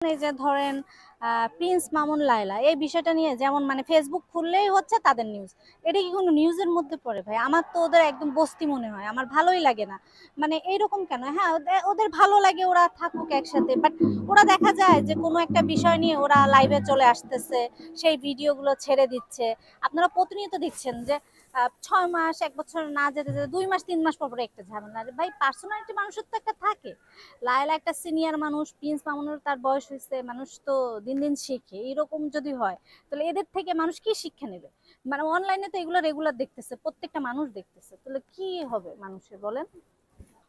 এই যে ধরেন প্রিন্স মামুন লায়লা এই বিষয়টা নিয়ে যেমন মানে ফেসবুক খুললেই হচ্ছে তাদের নিউজ। এটা কি কোনো নিউজের মধ্যে পড়ে ভাই? আমার তো ওদের একদম বস্তি মনে হয়, আমার ভালোই লাগে না। মানে এইরকম কেন? হ্যাঁ, ওদের ভালো লাগে, ওরা থাকুক একসাথে, বাট ওরা দেখা যায় যে কোনো একটা বিষয় নিয়ে ওরা লাইভে চলে আসতেছে, সেই ভিডিওগুলো ছেড়ে দিচ্ছে। আপনারা প্রতিনিয়ত দেখছেন যে 6 মাস 1 বছর না যেতে যেতে 2 মাস 3 মাস পর পর একটা ঝামেলা। আরে ভাই, পার্সোনালিটি মানুষের তো একটা থাকে। লায়লা একটা সিনিয়র মানুষ, প্রিন্স মামুনের তার বয়স হয়েছে, মানুষ তো দিন দিন শিখে। এরকম যদি হয় তাহলে এদের থেকে মানুষ কি শিক্ষা নেবে? মানে অনলাইনে তো এগুলো রেগুলার দেখতেছে, প্রত্যেকটা মানুষ দেখতেছে, তাহলে কি হবে মানুষের বলেন?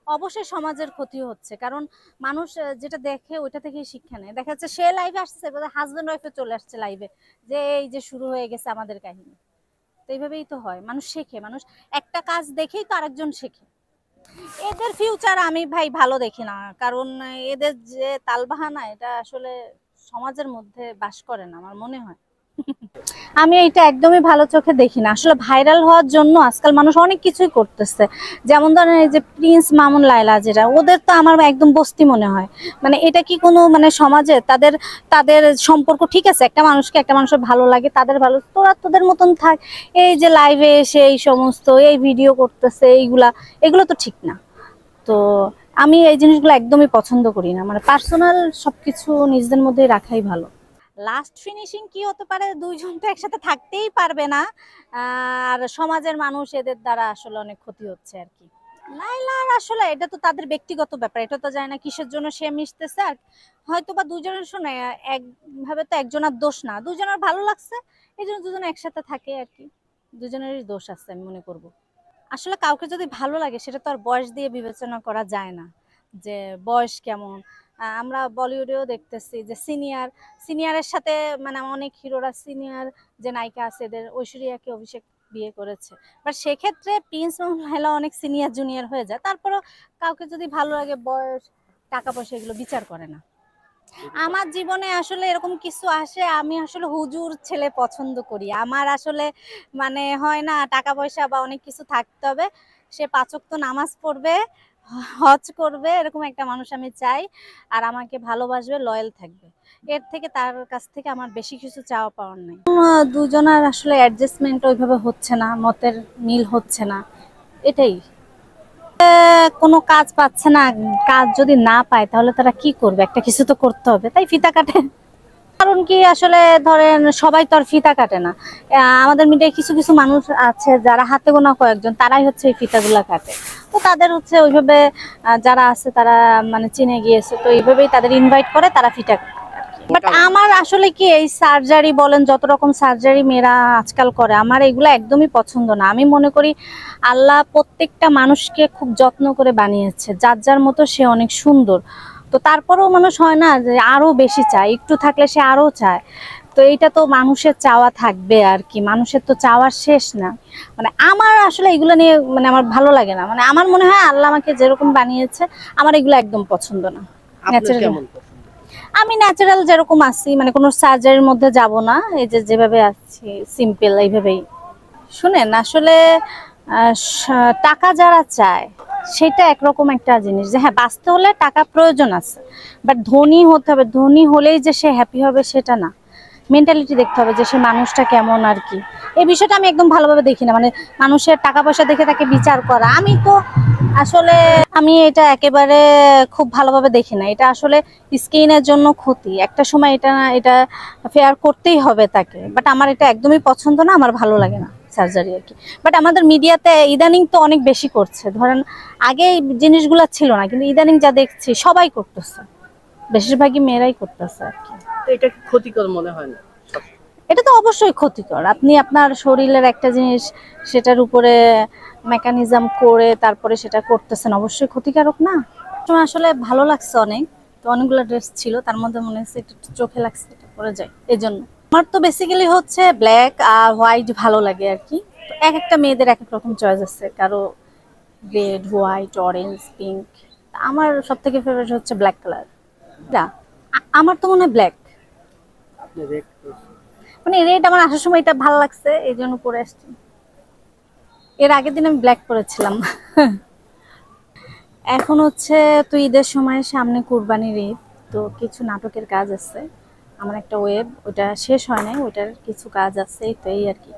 অবশ্যই সমাজের ক্ষতি হচ্ছে, কারণ মানুষ যেটা দেখে ওইটা থেকেই শিক্ষা নেয়। দেখা যাচ্ছে সে লাইভে আসছে, হাজবেন্ড ওয়াইফে চলে আসছে লাইভে, যে এই যে শুরু হয়ে গেছে আমাদের কাহিনী। তো এইভাবেই তো হয়, মানুষ শেখে, মানুষ একটা কাজ দেখেই তো আরেকজন শেখে। এদের ফিউচার আমি ভাই ভালো দেখি না, কারণ এদের যে তালবাহানা এটা আসলে সমাজের মধ্যে বাস করে না আমার মনে হয়। আমি এটা একদমই ভালো চোখে দেখি না। আসলে ভাইরাল হওয়ার জন্য আজকাল মানুষ অনেক কিছুই করতেছে। যেমন ধরেন এই যে প্রিন্স মামুন লায়লা, যেটা ওদের তো আমার একদম বস্তি মনে হয়। মানে এটা কি কোনো মানে সমাজে তাদের তাদের সম্পর্ক ঠিক আছে? একটা মানুষকে একটা মানুষের ভালো লাগে, তাদের ভালো, তোরা তোদের মতন থাক। এই যে লাইভে এসে এই সমস্ত এই ভিডিও করতেছে, এগুলো তো ঠিক না। তো আমি এই জিনিসগুলো একদমই পছন্দ করি না। মানে পার্সোনাল সবকিছু নিজেদের মধ্যেই রাখাই ভালো। লাস্ট ফিনিশিং কি হতে পারে? দুইজন তো একসাথে থাকতেই পারবে না, আর সমাজের মানুষ এদের দ্বারা আসলে অনেক ক্ষতি হচ্ছে আর কি। লাইলার আসলে এটা তো তাদের ব্যক্তিগত ব্যাপার, এটা তো জানি না কিসের জন্য সে মিশতেছে। আর হয়তো বা দুজনের শুনে একভাবে তো একজনের দোষ না, দুজনের ভালো লাগছে এই জন্য দুজন একসাথে থাকে আর কি। দুজনেরই দোষ আছে আমি মনে করব। আসলে কাউকে যদি ভালো লাগে সেটা তো আর বয়স দিয়ে বিবেচনা করা যায় না, যে বয়স কেমন। আমরা বলিউডেও দেখতেছি যে সিনিয়রের সাথে মানে অনেক হিরোরা সিনিয়র যে নায়িকা আছে এদের, ঐশ্বরিয়াকে অভিষেক বিয়ে করেছে। বাট সেক্ষেত্রে প্রিন্স মাহলা অনেক সিনিয়র জুনিয়র হয়ে যায়। তারপরেও কাউকে যদি ভালো লাগে, বয়স টাকা পয়সা এগুলো বিচার করে না। আমার জীবনে আসলে এরকম কিছু আসে, আমি আসলে হুজুর ছেলে পছন্দ করি। আমার আসলে মানে হয় না টাকা পয়সা বা অনেক কিছু থাকতে হবে, সে 5 ওয়াক্ত নামাজ পড়বে, হজ করবে, এরকম একটা মানুষ আমি চাই। আর আমাকে ভালোবাসবে, লয়াল থাকবে। এর থেকে তার কাছ থেকে আমার বেশি কিছু চাওয়া পাওয়ার নেই। দুজনের আসলে অ্যাডজাস্টমেন্ট ওইভাবে হচ্ছে না, মতের মিল হচ্ছে না, এটাই। কোনো কাজ পাচ্ছে না, কাজ যদি না পায় তাহলে তারা কি করবে? একটা কিছু তো করতে হবে, তাই ফিতা কাটে। কারণ কি আসলে ধরেন সবাই তো আর ফিতা কাটে না। আমাদের মিডিয়ায় কিছু কিছু মানুষ আছে যারা হাতে গোনা কয়েকজন, তারাই হচ্ছে এই ফিতাগুলা কাটে। তো তাদের হচ্ছে ওইভাবে যারা আছে তারা মানে চিনে গিয়েছে, তো এইভাবেই তাদের ইনভাইট করে, তারা ফিতা কাটে। বাট আমার আসলে কি এই সার্জারি বলেন, যত রকম সার্জারি মেয়েরা আজকাল করে, আমার এগুলো একদমই পছন্দ না। আমি মনে করি আল্লাহ প্রত্যেকটা মানুষকে খুব যত্ন করে বানিয়েছে, যার যার মতো সে অনেক সুন্দর। তো তারপরেও মানুষ হয় না যে আরো বেশি চায়, একটু থাকলে সে আরো চায়। তো এইটা তো মানুষের চাওয়া থাকবে আর কি, মানুষের তো চাওয়ার শেষ না। মানে আমার আসলে এগুলো নিয়ে মানে আমার ভালো লাগে না। মানে আমার মনে হয় আল্লাহ আমাকে যেরকম বানিয়েছে, আমার এগুলো একদম পছন্দ না। আমি ন্যাচারাল যেরকম আছি, মানে কোনো সার্জারির মধ্যে যাব না, এই যে যেভাবে আছি সিম্পল এইভাবেই। শুনেন আসলে টাকা যারা চায় সেটা একরকম একটা জিনিস, যে হ্যাঁ বাঁচতে হলে টাকা প্রয়োজন আছে, বাট ধনী হতে হবে। ধনী হলেই যে সে হ্যাপি হবে সেটা না, মেন্টালিটি দেখতে হবে যে সে মানুষটা কেমন আর কি। এই বিষয়টা আমি একদম ভালোভাবে দেখি না। মানে মানুষের টাকা পয়সা দেখে তাকে বিচার করা, আমি তো আসলে আমি এটা একেবারে খুব ভালোভাবে দেখি না। এটা আসলে স্কিনের জন্য ক্ষতি, একটা সময় এটা এটা ফেয়ার করতেই হবে তাকে। বাট আমার এটা একদমই পছন্দ না, আমার ভালো লাগে না সার্জারি আর কি। বাট আমাদের মিডিয়াতে ইদানিং তো অনেক বেশি করছে। ধরেন আগে এই জিনিসগুলো ছিল না, কিন্তু ইদানিং যা দেখছি সবাই করতেছে, বেশিরভাগই মেয়েরাই করতেছে আর কি। এটা কি ক্ষতিকর মনে হয় না? এটা তো অবশ্যই ক্ষতিকর। আপনি আপনার শরীরের একটা জিনিস সেটার উপরে মেকানিজম করে তারপরে সেটা করতেছেন, অবশ্যই ক্ষতিকারক না? তোমার আসলে ভালো লাগছে অনেক, তো অনেকগুলো ড্রেস ছিল, তার মধ্যে মনে হচ্ছে একটু চোখে লাগছে, এটা পরে যায় এই জন্য। আমার তো বেসিক্যালি হচ্ছে ব্ল্যাক আর হোয়াইট ভালো লাগে আর কি। তো এক একটা মেয়েদের এক এক রকম চয়েস আছে, কারো রেড, হোয়াইট, অরেঞ্জ, পিঙ্ক। আমার সব থেকে ফেভারিট হচ্ছে ব্ল্যাক কালার। আমার তো মনে হয় ব্ল্যাক। আপনি রেড মানে রেড আমার আসার সময় এটা ভালো লাগছে, এই জন্য পরে আসছি। এর আগের দিন আমি ব্ল্যাক পরেছিলাম। এখন হচ্ছে তো ঈদের সময় সামনে কুরবানির ঈদ, তো কিছু নাটকের কাজ আছে, আমার একটা ওয়েব, ওটা শেষ হয় নাই, ওটার কিছু কাজ আছে, তো এই আর কি।